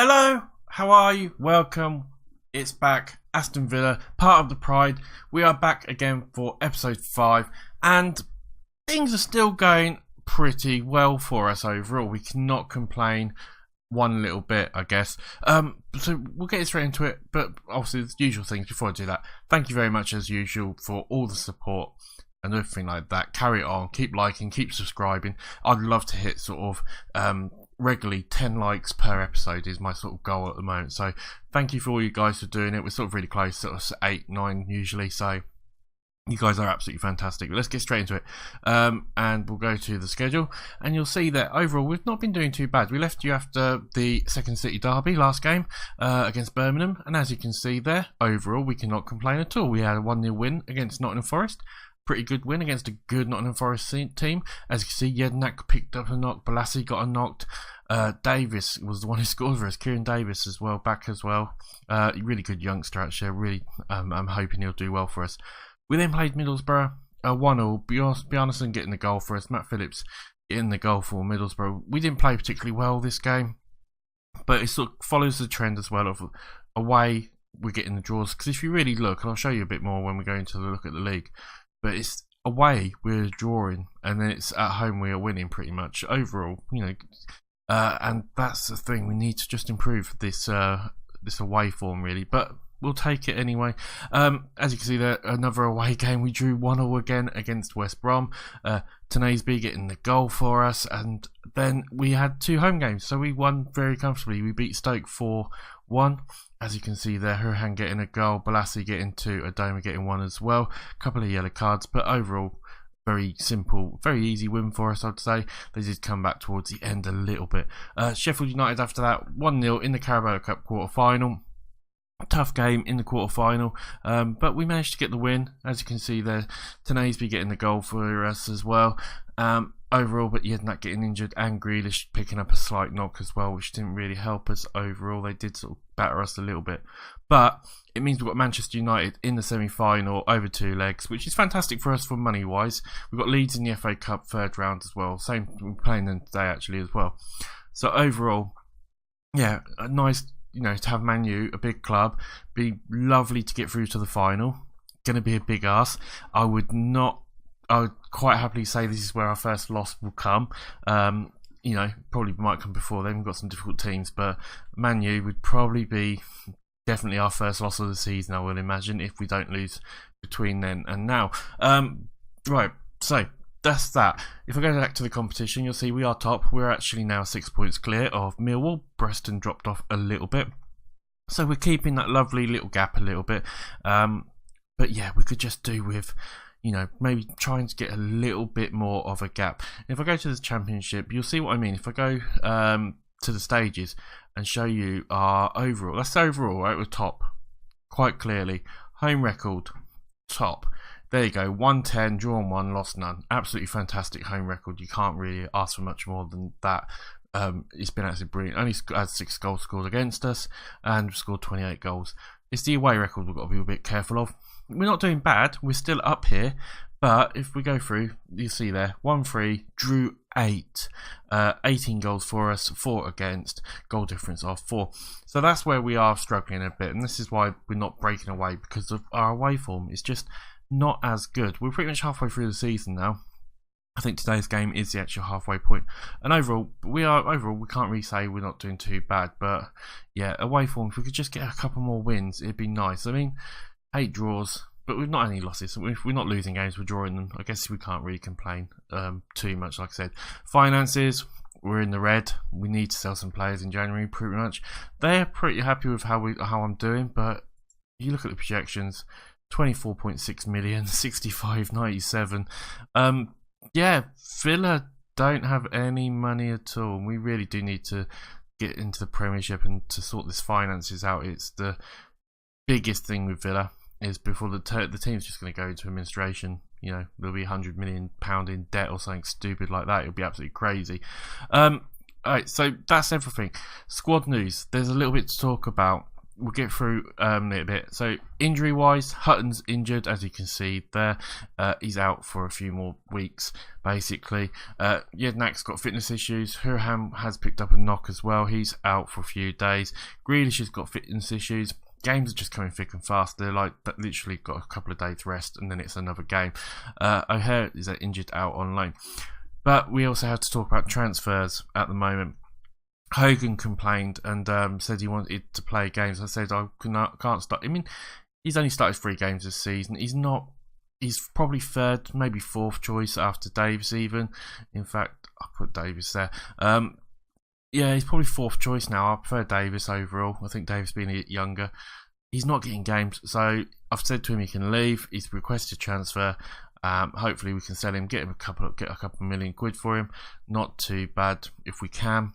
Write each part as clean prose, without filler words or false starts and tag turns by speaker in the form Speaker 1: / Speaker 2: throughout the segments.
Speaker 1: Hello, how are you? Welcome. It's back. Aston Villa, part of the Pride. We are back again for episode 5, and things are still going pretty well for us overall. We cannot complain one little bit, I guess. So we'll get straight into it, but obviously the usual things before I do that. Thank you very much as usual for all the support and everything like that. Carry it on, keep liking, keep subscribing. I'd love to hit sort of regularly 10 likes per episode is my sort of goal at the moment, so thank you for all you guys for doing it. We're sort of really close, sort of 8, 9 usually, so you guys are absolutely fantastic. But let's get straight into it, and we'll go to the schedule, and you'll see that overall we've not been doing too bad. We left you after the second city derby last game against Birmingham, and as you can see there, overall we cannot complain at all. We had a 1-0 win against Nottingham Forest. Pretty good win against a good Nottingham Forest team. As you can see, Jednak picked up a knock, Balassi got a knocked, Davis was the one who scored for us, Kieran Davis as well, back as well. Really good youngster actually, really, I'm hoping he'll do well for us. We then played Middlesbrough, 1-1, Bjarnason getting the goal for us, Matt Phillips getting the goal for Middlesbrough. We didn't play particularly well this game, but it sort of follows the trend as well of away we're getting the draws, because if you really look, and I'll show you a bit more when we go into the look at the league, but it's away we're drawing, and then it's at home we are winning pretty much overall, you know, and that's the thing, we need to just improve this this away form really, but we'll take it anyway. As you can see there, another away game, we drew 1-1 again against West Brom, Tenaysby getting the goal for us, and then we had 2 home games, so we won very comfortably. We beat Stoke 4-1. As you can see there, Hurhan getting a goal, Balassi getting 2, Adoma getting 1 as well. A couple of yellow cards, but overall, very simple, very easy win for us, I'd say. They did come back towards the end a little bit. Sheffield United after that, 1-0 in the Carabao Cup quarter-final. Tough game in the quarter-final, but we managed to get the win. As you can see there, Tenaysby getting the goal for us as well. Overall, but Jednak getting injured and Grealish picking up a slight knock as well, which didn't really help us overall. They did sort of batter us a little bit, but it means we've got Manchester United in the semi-final over 2 legs, which is fantastic for us for money-wise. We've got Leeds in the FA Cup 3rd round as well. Same, we're playing them today actually as well. So overall, yeah, a nice, you know, to have Man U, a big club, be lovely to get through to the final. Going to be a big ask. I would quite happily say this is where our first loss will come. You know, probably might come before then. We've got some difficult teams, but Man U would probably be definitely our first loss of the season, I would imagine, if we don't lose between then and now. Right, so that's that. If I go back to the competition, you'll see we are top. We're actually now 6 points clear of Millwall. Preston dropped off a little bit, so we're keeping that lovely little gap a little bit. But yeah, we could just do with, you know, maybe trying to get a little bit more of a gap. If I go to the Championship, you'll see what I mean. If I go to the stages and show you our overall, that's overall, right? We're top quite clearly. Home record, top. There you go, 110, drawn 1, lost none. Absolutely fantastic home record. You can't really ask for much more than that. It's been absolutely brilliant. Only had 6 goals scored against us, and we've scored 28 goals. It's the away record we've got to be a bit careful of. We're not doing bad, we're still up here, but if we go through, you see there, 1-3, drew 8, 18 goals for us, 4 against, goal difference of 4. So that's where we are struggling a bit, and this is why we're not breaking away, because of our away form. It's just not as good. We're pretty much halfway through the season now. I think today's game is the actual halfway point, and overall we can't really say we're not doing too bad, but yeah, away form, if we could just get a couple more wins, it'd be nice. I mean, 8 draws, but we've not any losses. If we're not losing games, we're drawing them. I guess we can't really complain too much. Like I said, finances, we're in the red. We need to sell some players in January, pretty much. They're pretty happy with how I'm doing, but you look at the projections, 24.6 million, 65.97. Yeah, Villa don't have any money at all. We really do need to get into the Premiership and to sort this finances out. It's the biggest thing with Villa. Is before the team's just going to go into administration. You know, there'll be £100 million in debt or something stupid like that. It'll be absolutely crazy. Alright, so that's everything. Squad news. There's a little bit to talk about. we'll get through a little bit. So injury wise, Hutton's injured, as you can see there. He's out for a few more weeks, basically. Jednak's got fitness issues. Hurham has picked up a knock as well. He's out for a few days. Grealish has got fitness issues. Games are just coming thick and fast. They're like literally got a couple of days rest and then it's another game. O'Hare is injured out on loan. But we also have to talk about transfers at the moment. Hogan complained and said he wanted to play games. I said I can't start. I mean, he's only started 3 games this season. He's probably third, maybe fourth choice after Davis even. In fact, I put Davis there. Yeah, he's probably fourth choice now. I prefer Davis overall. I think Davis being a bit younger. He's not getting games, so I've said to him he can leave. He's requested transfer. Hopefully we can sell him, get a couple million quid for him. Not too bad if we can.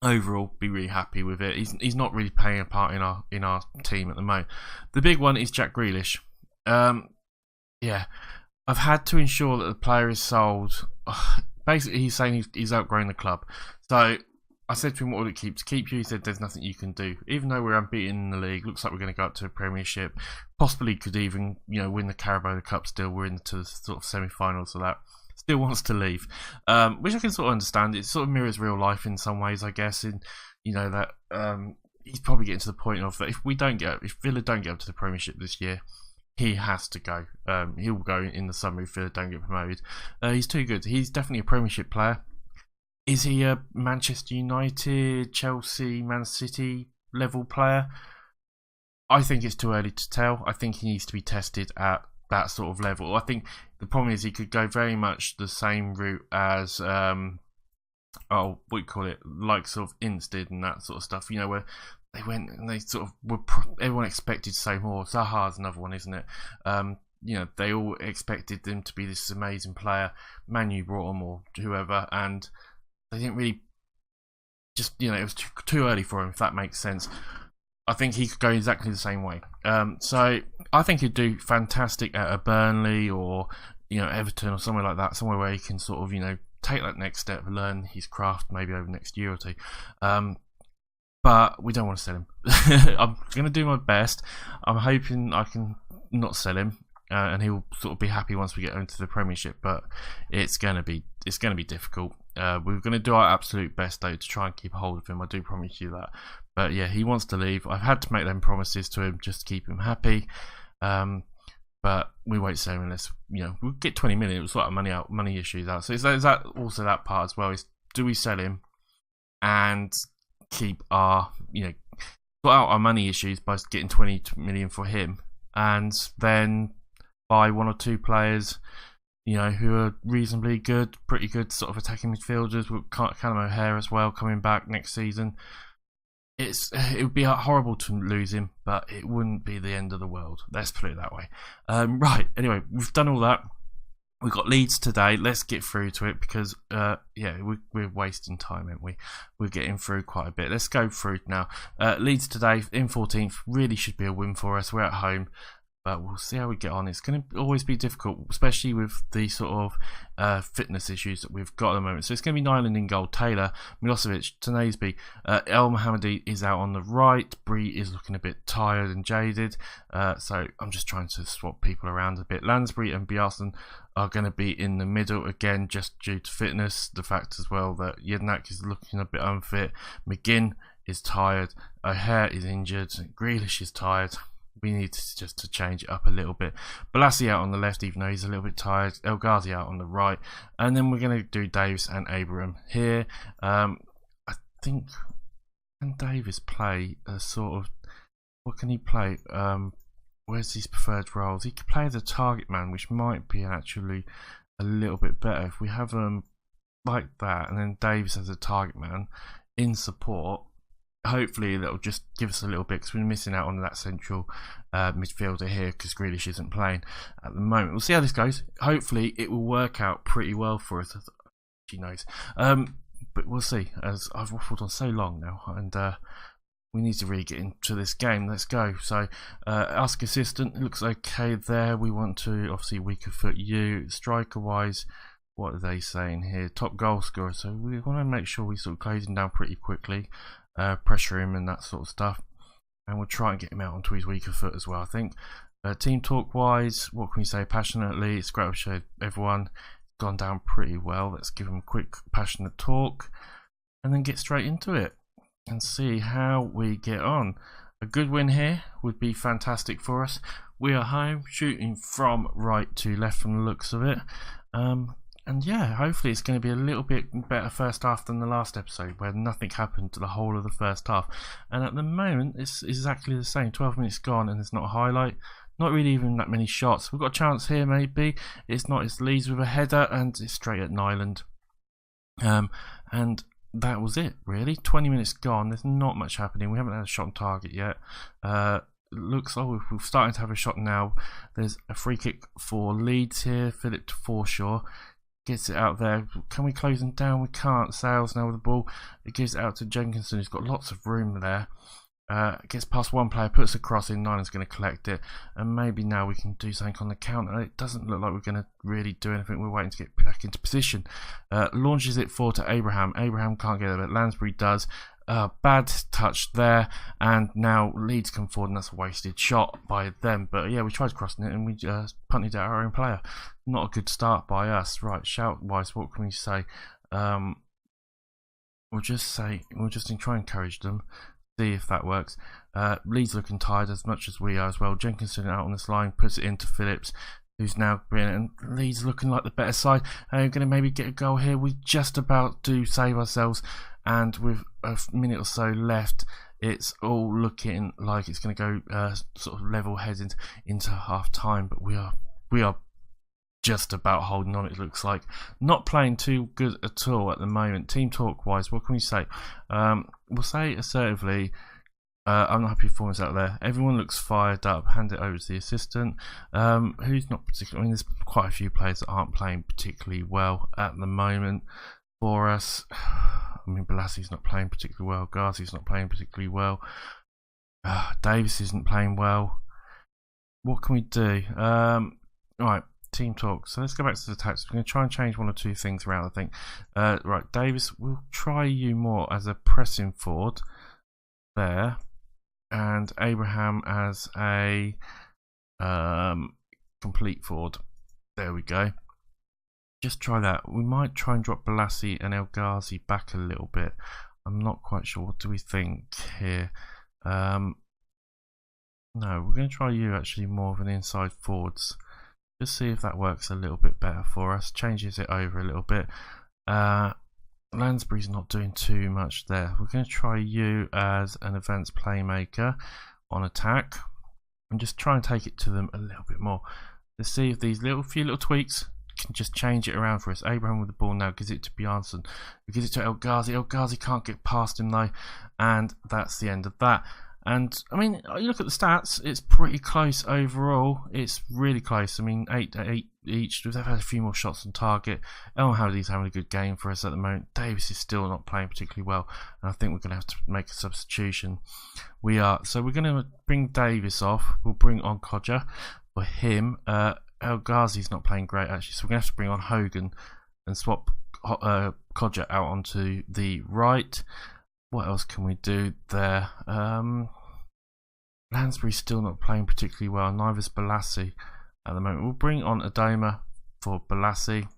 Speaker 1: Overall, be really happy with it. He's not really playing a part in our team at the moment. The big one is Jack Grealish. Yeah, I've had to ensure that the player is sold. Basically, he's saying he's outgrown the club. So I said to him, "What would it keep to keep you?" He said, "There's nothing you can do. Even though we're unbeaten in the league, looks like we're going to go up to a Premiership. Possibly could even win the Carabao Cup. Still, we're into the sort of semi-finals of that." Still wants to leave, which I can sort of understand. It sort of mirrors real life in some ways, I guess. In that he's probably getting to the point of that if Villa don't get up to the Premiership this year, he has to go. He'll go in the summer if Villa don't get promoted. He's too good. He's definitely a Premiership player. Is he a Manchester United, Chelsea, Man City level player? I think it's too early to tell. I think he needs to be tested at that sort of level. I think the problem is he could go very much the same route as like sort of Ince did and that sort of stuff. Where they went and they sort of everyone expected so more. Zaha's another one, isn't it? They all expected them to be this amazing player. Manu brought him or whoever, and they didn't really. Just it was too early for him. If that makes sense. I think he could go exactly the same way. So I think he'd do fantastic at a Burnley or Everton or somewhere like that, somewhere where he can sort of take that next step, learn his craft maybe over the next year or two. But we don't want to sell him. I'm going to do my best. I'm hoping I can not sell him, and he'll sort of be happy once we get into the Premiership. But it's going to be difficult. We're going to do our absolute best though to try and keep a hold of him. I do promise you that. But yeah, he wants to leave. I've had to make them promises to him just to keep him happy. But we won't sell him unless we'll get 20 million. It was sort of money issues out. So is that also that part as well? Is do we sell him and keep our sort out our money issues by getting 20 million for him, and then buy 1 or 2 players who are reasonably good, pretty good sort of attacking midfielders with Callum O'Hare as well coming back next season. It would be horrible to lose him, but it wouldn't be the end of the world. Let's put it that way. Right, anyway, we've done all that. We've got Leeds today. Let's get through to it because, we're wasting time, aren't we? We're getting through quite a bit. Let's go through now. Leeds today in 14th really should be a win for us. We're at home. But we'll see how we get on. It's going to always be difficult, especially with the sort of fitness issues that we've got at the moment. So it's going to be Nyland in goal, Taylor, Milosevic, Tanasby, El Mohammadi is out on the right. Bree is looking a bit tired and jaded. So I'm just trying to swap people around a bit. Lansbury and Bjarson are going to be in the middle again, just due to fitness. The fact as well that Jednak is looking a bit unfit. McGinn is tired. O'Hare is injured. Grealish is tired. We need to change it up a little bit. Balassi out on the left, even though he's a little bit tired. El Ghazi out on the right. And then we're going to do Davis and Abraham here. I think, can Davis play a sort of... What can he play? Where's his preferred roles? He could play the target man, which might be actually a little bit better. If we have him like that, and then Davis as a target man in support... Hopefully that'll just give us a little bit because we're missing out on that central midfielder here because Grealish isn't playing at the moment. We'll see how this goes. Hopefully it will work out pretty well for us. She knows. But we'll see, as I've waffled on so long now and we need to really get into this game. Let's go. So ask assistant, it looks okay there. We want to obviously weaker foot you. Striker wise, what are they saying here? Top goal scorer. So we want to make sure we sort of close him down pretty quickly. Pressure him and that sort of stuff. and we'll try and get him out onto his weaker foot as well, I think. Team talk wise, what can we say? Passionately, it's great to show everyone. It's gone down pretty well. Let's give him a quick passionate talk and then get straight into it and see how we get on. A good win here would be fantastic for us. We are home, shooting from right to left from the looks of it. And yeah, hopefully it's going to be a little bit better first half than the last episode, where nothing happened to the whole of the first half. And at the moment, it's exactly the same. 12 minutes gone and there's not a highlight. Not really even that many shots. We've got a chance here, maybe. It's not. It's Leeds with a header, and it's straight at Nyland. And that was it, really. 20 minutes gone. There's not much happening. We haven't had a shot on target yet. Looks like we're starting to have a shot now. There's a free kick for Leeds here. Philip to Forshaw. Gets it out there. Can we close them down? We can't. Sales now with the ball. It gives it out to Jenkinson, who's got lots of room there. Gets past one player, puts a cross in. Nyland's going to collect it, and maybe now we can do something on the counter. It doesn't look like we're going to really do anything. We're waiting to get back into position. Launches it forward to Abraham. Abraham can't get it, but Lansbury does. Bad touch there, and now Leeds come forward, and that's a wasted shot by them. But yeah, we tried crossing it, and we punted out our own player. Not a good start by us. Right, shout wise, what can we say? We'll just try and encourage them. See if that works. Leeds looking tired as much as we are as well. Jenkinson out on this line, puts it into Phillips, who's now brilliant. And Leeds looking like the better side. We're going to maybe get a goal here. We just about do save ourselves, and with a minute or so left, it's all looking like it's going to go sort of level headed into half time. But we are just about holding on, it looks like. Not playing too good at all at the moment. Team talk wise, what can we say? We'll say assertively, unhappy performance out there. Everyone looks fired up. Hand it over to the assistant, who's not particularly. I mean, there's quite a few players that aren't playing particularly well at the moment for us. I mean, Bolassi's not playing particularly well. Garzi's not playing particularly well. Davis isn't playing well. What can we do? Right, team talk. So let's go back to the tactics. We're going to try and change one or two things around, I think. Right, Davis, we'll try you more as a pressing forward there, and Abraham as a complete forward. There we go. Just try that. We might try and drop Balassi and El Ghazi back a little bit. I'm not quite sure. What do we think here? No, we're going to try you actually more of an inside forwards. Just see if that works a little bit better for us. Changes it over a little bit. Lansbury's not doing too much there. We're going to try you as an advanced playmaker on attack, and just try and take it to them a little bit more. Let's see if these few little tweaks can just change it around for us. Abraham with the ball now, gives it to Bjarnson, who gives it to El Ghazi. El Ghazi can't get past him though, and that's the end of that. And I mean, you look at the stats, it's pretty close overall. It's really close. I mean, 8-8 each. They've had a few more shots on target. El Howdy's having a good game for us at the moment. Davis is still not playing particularly well, and I think we're going to have to make a substitution. We are. So we're going to bring Davis off. We'll bring on Kodja for him. El Ghazi's not playing great actually, so we're going to have to bring on Hogan and swap Kodja out onto the right. What else can we do there? Lansbury's still not playing particularly well, neither's Balassi at the moment. We'll bring on Adoma for Balassi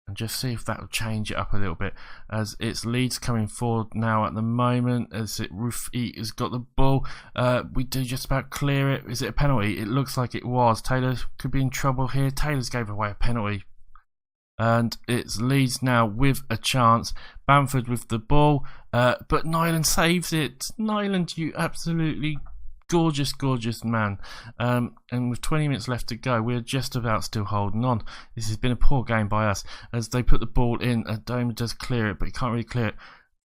Speaker 1: and just see if that will change it up a little bit, as it's Leeds coming forward now at the moment. As it Rufi has got the ball, we do just about clear it. Is it a penalty? It looks like it was. Taylor could be in trouble here. Taylor's gave away a penalty, and it's Leeds now with a chance. Bamford with the ball, but Nyland saves it. Nyland, you absolutely gorgeous man. And with 20 minutes left to go, we're just about still holding on. This has been a poor game by us, as they put the ball in. Adoma does clear it, but he can't really clear it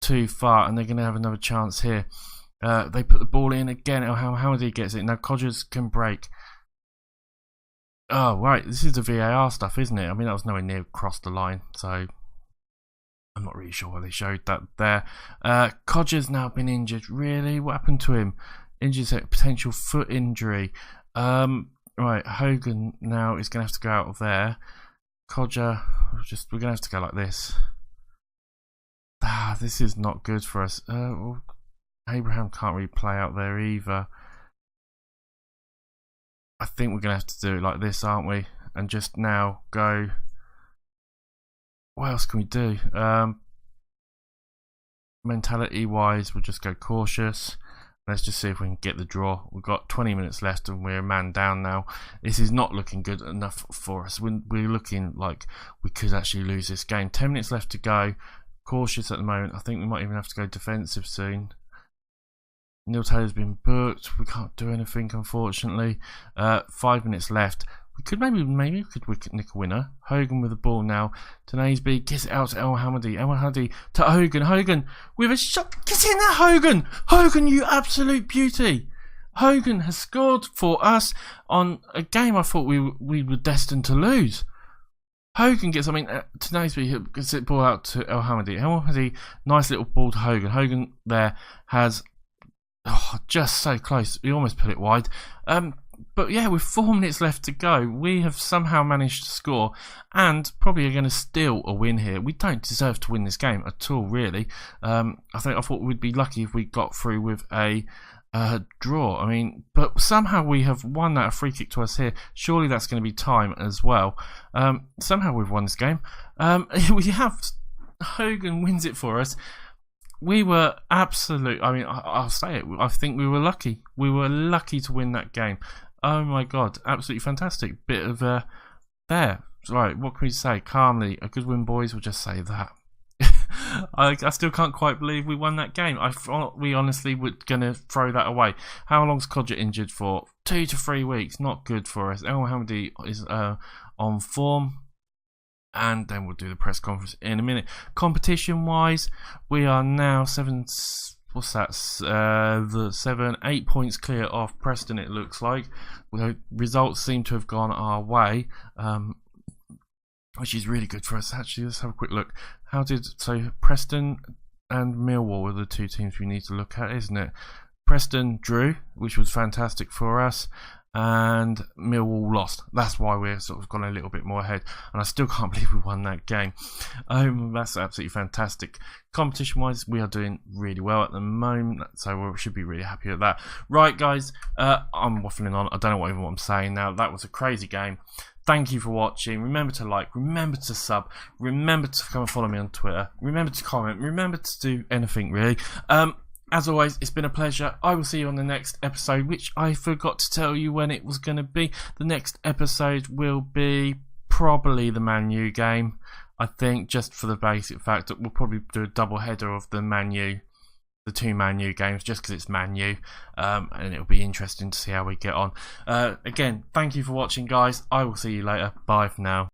Speaker 1: too far, and they're going to have another chance here. They put the ball in again. How gets it now? Codgers can break. Oh, right, this is the VAR stuff, isn't it? I mean, that was nowhere near across the line, so I'm not really sure why they showed that there. Codger's now been injured. Really? What happened to him? Injured, a potential foot injury. Right, Hogan now is going to have to go out of there. Codger, we're going to have to go like this. This is not good for us. Abraham can't really play out there either. I think we're going to have to do it like this, aren't we? And just now go... What else can we do? Mentality-wise, we'll just go cautious. Let's just see if we can get the draw. We've got 20 minutes left and we're a man down now. This is not looking good enough for us. We're looking like we could actually lose this game. 10 minutes left to go. Cautious at the moment. I think we might even have to go defensive soon. Neil Taylor's been booked. We can't do anything, unfortunately. 5 minutes left. We could maybe we could nick a winner. Hogan with the ball now. Tanasby gets it out to El Hamadi. El Hamadi to Hogan. Hogan with a shot. Get in there, Hogan! Hogan, you absolute beauty! Hogan has scored for us on a game I thought we were destined to lose. Hogan gets, Tanasby gets the ball out to El Hamadi. El Hamadi, nice little ball to Hogan. Hogan there has just so close. We almost put it wide. But yeah, with 4 minutes left to go, we have somehow managed to score and probably are going to steal a win here. We don't deserve to win this game at all, really. I thought we'd be lucky if we got through with a draw. But somehow we have won that, a free kick to us here. Surely that's going to be time as well. Somehow we've won this game. We have Hogan wins it for us. We were absolute. I'll say it. I think we were lucky. We were lucky to win that game. Oh my god, absolutely fantastic. Bit of there. Right, what can we say? Calmly, a good win, boys. We'll just say that. I still can't quite believe we won that game. I thought we honestly were going to throw that away. How long's Codger injured for? 2 to 3 weeks. Not good for us. El Hamadi is on form. And then we'll do the press conference in a minute. Competition wise, we are now 8 points clear off Preston, it looks like. Results seem to have gone our way, which is really good for us. Actually, let's have a quick look. So Preston and Millwall are the two teams we need to look at, isn't it? Preston drew, which was fantastic for us, and Millwall lost. That's why we're sort of gone a little bit more ahead, and I still can't believe we won that game. That's absolutely fantastic. Competition wise, we are doing really well at the moment, so we should be really happy at that. Right guys, I'm waffling on. I don't know even what I'm saying now. That was a crazy game. Thank you for watching. Remember to like, remember to sub, remember to come and follow me on Twitter, remember to comment, remember to do anything really. As always, it's been a pleasure. I will see you on the next episode, which I forgot to tell you when it was going to be. The next episode will be probably the Man U game. I think, just for the basic fact that we'll probably do a double header of the Man U, the two Man U games, just because it's Man U. And it'll be interesting to see how we get on. Again, thank you for watching, guys. I will see you later. Bye for now.